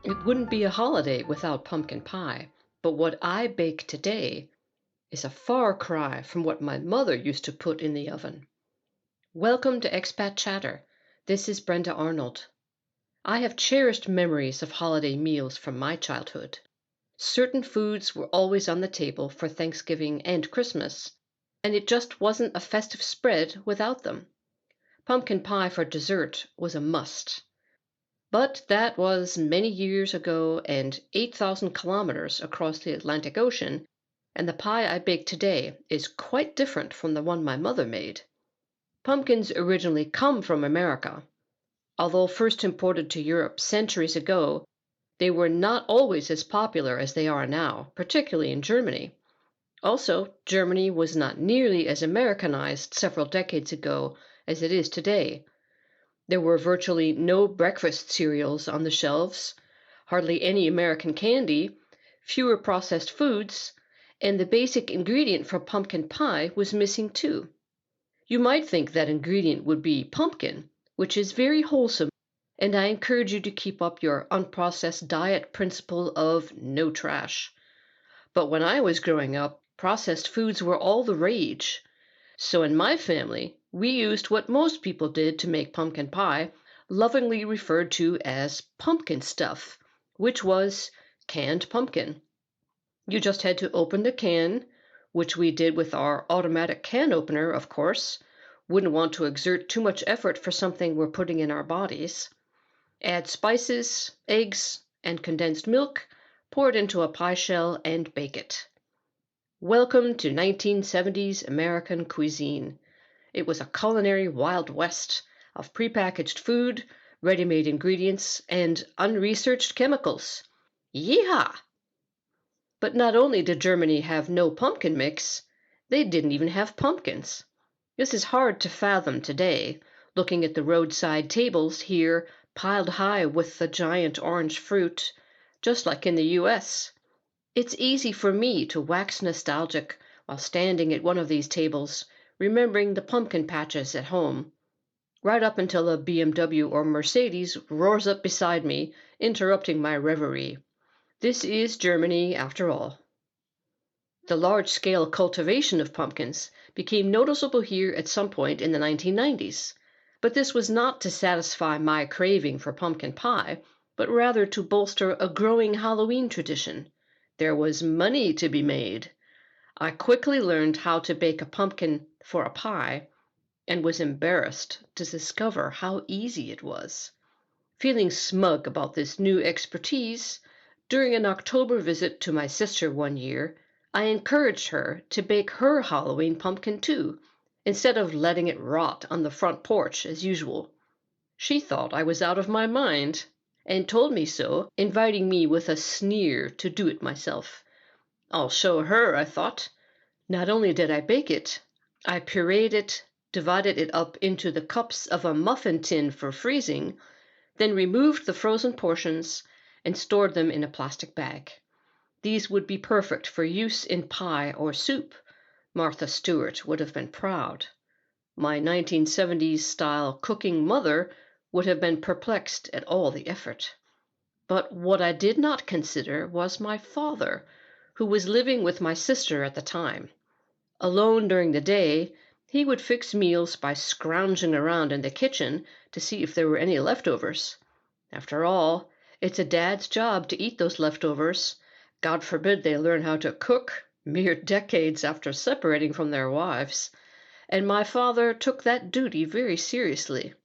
It wouldn't be a holiday without pumpkin pie, but what I bake today is a far cry from what my mother used to put in the oven. Welcome to Expat Chatter. This is Brenda Arnold. I have cherished memories of holiday meals from my childhood. Certain foods were always on the table for Thanksgiving and Christmas, and it just wasn't a festive spread without them. Pumpkin pie for dessert was a must. But that was many years ago and 8,000 kilometers across the Atlantic Ocean, and the pie I bake today is quite different from the one my mother made. Pumpkins originally come from America. Although first imported to Europe centuries ago, they were not always as popular as they are now, particularly in Germany. Also, Germany was not nearly as Americanized several decades ago as it is today. There were virtually no breakfast cereals on the shelves, hardly any American candy, fewer processed foods, and the basic ingredient for pumpkin pie was missing too. You might think that ingredient would be pumpkin, which is very wholesome, and I encourage you to keep up your unprocessed diet principle of no trash. But when I was growing up, processed foods were all the rage. So in my family, we used what most people did to make pumpkin pie, lovingly referred to as pumpkin stuff, which was canned pumpkin. You just had to open the can, which we did with our automatic can opener, of course. Wouldn't want to exert too much effort for something we're putting in our bodies. Add spices, eggs, and condensed milk, pour it into a pie shell, and bake it. Welcome to 1970s American cuisine. It was a culinary Wild West of prepackaged food, ready-made ingredients, and unresearched chemicals. Yeehaw! But not only did Germany have no pumpkin mix, they didn't even have pumpkins. This is hard to fathom today, looking at the roadside tables here piled high with the giant orange fruit, just like in the US. It's easy for me to wax nostalgic while standing at one of these tables, remembering the pumpkin patches at home, right up until a BMW or Mercedes roars up beside me, interrupting my reverie. This is Germany, after all. The large-scale cultivation of pumpkins became noticeable here at some point in the 1990s, but this was not to satisfy my craving for pumpkin pie, but rather to bolster a growing Halloween tradition. There was money to be made. I quickly learned how to bake a pumpkin for a pie and was embarrassed to discover how easy it was. Feeling smug about this new expertise, during an October visit to my sister one year, I encouraged her to bake her Halloween pumpkin too, instead of letting it rot on the front porch as usual. She thought I was out of my mind and told me so, inviting me with a sneer to do it myself. I'll show her, I thought. Not only did I bake it, I pureed it, divided it up into the cups of a muffin tin for freezing, then removed the frozen portions and stored them in a plastic bag. These would be perfect for use in pie or soup. Martha Stewart would have been proud. My 1970s-style cooking mother would have been perplexed at all the effort. But what I did not consider was my father, who was living with my sister at the time. Alone during the day, he would fix meals by scrounging around in the kitchen to see if there were any leftovers. After all, it's a dad's job to eat those leftovers. God forbid they learn how to cook, mere decades after separating from their wives. And my father took that duty very seriously.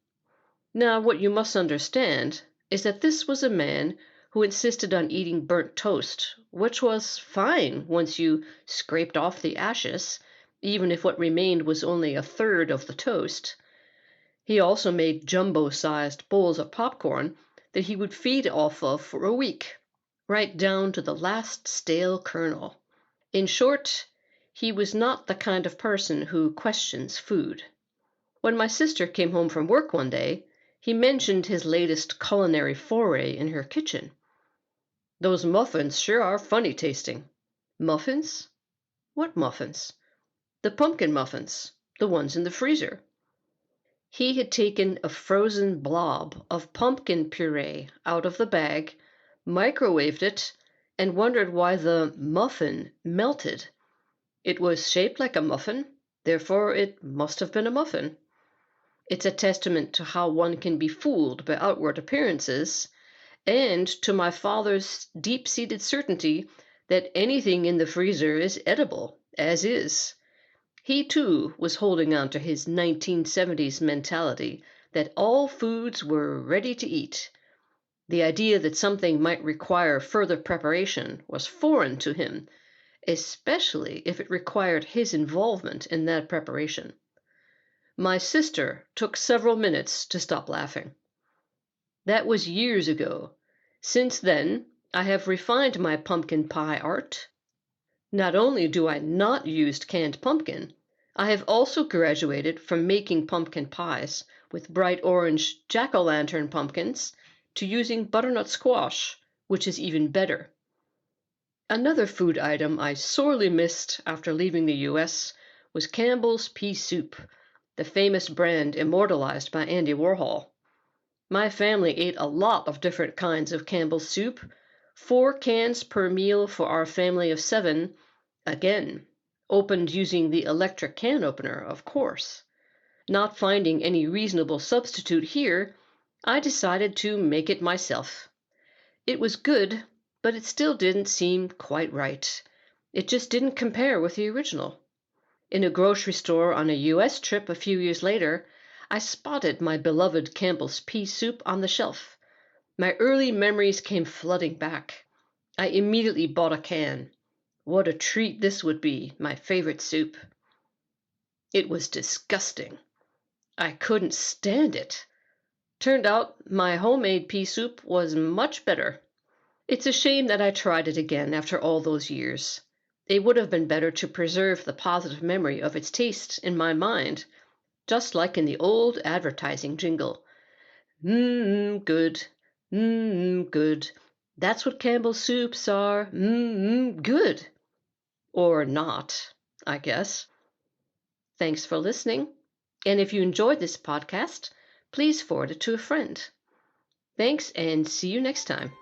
Now, what you must understand is that this was a man who insisted on eating burnt toast, which was fine once you scraped off the ashes, even if what remained was only a third of the toast. He also made jumbo-sized bowls of popcorn that he would feed off of for a week, right down to the last stale kernel. In short, he was not the kind of person who questions food. When my sister came home from work one day, he mentioned his latest culinary foray in her kitchen. "Those muffins sure are funny tasting." Muffins? What muffins? The pumpkin muffins, the ones in the freezer. He had taken a frozen blob of pumpkin puree out of the bag, microwaved it, and wondered why the muffin melted. It was shaped like a muffin, therefore it must have been a muffin. It's a testament to how one can be fooled by outward appearances, and to my father's deep-seated certainty that anything in the freezer is edible, as is. He, too, was holding on to his 1970s mentality that all foods were ready to eat. The idea that something might require further preparation was foreign to him, especially if it required his involvement in that preparation. My sister took several minutes to stop laughing. That was years ago. Since then, I have refined my pumpkin pie art. Not only do I not use canned pumpkin, I have also graduated from making pumpkin pies with bright orange jack-o'-lantern pumpkins to using butternut squash, which is even better. Another food item I sorely missed after leaving the US was Campbell's pea soup, the famous brand immortalized by Andy Warhol. My family ate a lot of different kinds of Campbell's soup, 4 cans per meal for our family of 7, again, opened using the electric can opener, of course. Not finding any reasonable substitute here, I decided to make it myself. It was good, but it still didn't seem quite right. It just didn't compare with the original. In a grocery store on a US trip a few years later, I spotted my beloved Campbell's pea soup on the shelf. My early memories came flooding back. I immediately bought a can. What a treat this would be, my favorite soup. It was disgusting. I couldn't stand it. Turned out my homemade pea soup was much better. It's a shame that I tried it again after all those years. It would have been better to preserve the positive memory of its taste in my mind, just like in the old advertising jingle. Mmm, good. Mmm, good. That's what Campbell's soups are. Mmm, good. Or not, I guess. Thanks for listening. And if you enjoyed this podcast, please forward it to a friend. Thanks, and see you next time.